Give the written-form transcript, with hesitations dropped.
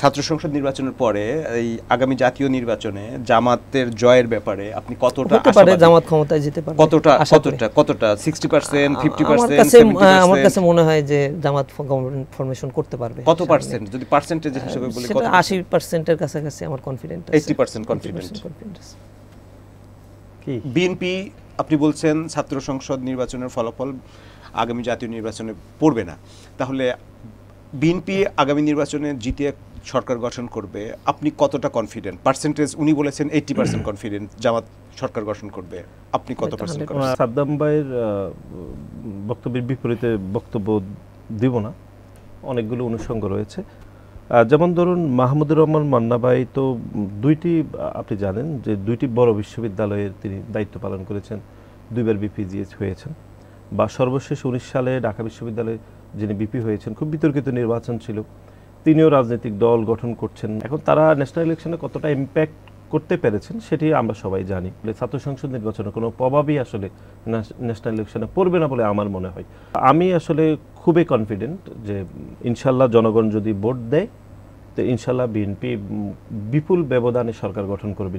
ছাত্র সংসদ নির্বাচনের পরে এই আগামী জাতীয় নির্বাচনে জামাতের জয়ের ব্যাপারে আপনি কতটা আশাবাদী? জামাত ক্ষমতায় যেতে পারে কতটা 60% 50% আমার কাছে মনে হয় যে জামাত গভর্নমেন্ট ফরমেশন করতে পারবে। কত পার্সেন্ট যদি পার্সেন্টেজ হিসেবে বলি? কত? 80% এর কাছাকাছি আমার কনফিডেন্ট আছে। 80% কনফিডেন্ট। কি বিএনপি আপনি বলছেন ছাত্র সংসদ নির্বাচনের ফলাফল আগামী জাতীয় নির্বাচনে পড়বে না, তাহলে বিএনপি আগামী নির্বাচনে জিতে সরকার গঠন করবে, আপনি কতটা কনফিডেন্ট? পার্সেন্টেজ উনি বলেছেন 80% কনফিডেন্ট জামাত সরকার গঠন করবে, আপনি কত পার্সেন্ট? সাদ্দাম ভাইয়ের বক্তব্যের বিপরীতে বক্তব্য দিব না, অনেকগুলো অনুষঙ্গ রয়েছে। যেমন ধরুন মাহমুদুর রহমান মান্না ভাই তো দুইটি, আপনি জানেন যে দুইটি বড় বিশ্ববিদ্যালয়ের তিনি দায়িত্ব পালন করেছেন, দুইবার বিপিজিএস হয়েছেন, বা সর্বশেষ 19 সালে ঢাকা বিশ্ববিদ্যালয়ে যিনি বিপি হয়েছেন, খুব বিতর্কিত নির্বাচন ছিল, তিনিও রাজনৈতিক দল গঠন করছেন। এখন তারা ন্যাশনাল ইলেকশনে কতটা ইম্প্যাক্ট করতে পেরেছেন সেটি আমরা সবাই জানি। ছাত্র সংসদ নির্বাচনে কোনো প্রভাবই আসলে ন্যাশনাল ইলেকশনে পড়বে না বলে আমার মনে হয়। আমি আসলে খুবই কনফিডেন্ট যে ইনশাল্লাহ জনগণ যদি ভোট দেয় তো ইনশাল্লাহ বিএনপি বিপুল ব্যবধানে সরকার গঠন করবে।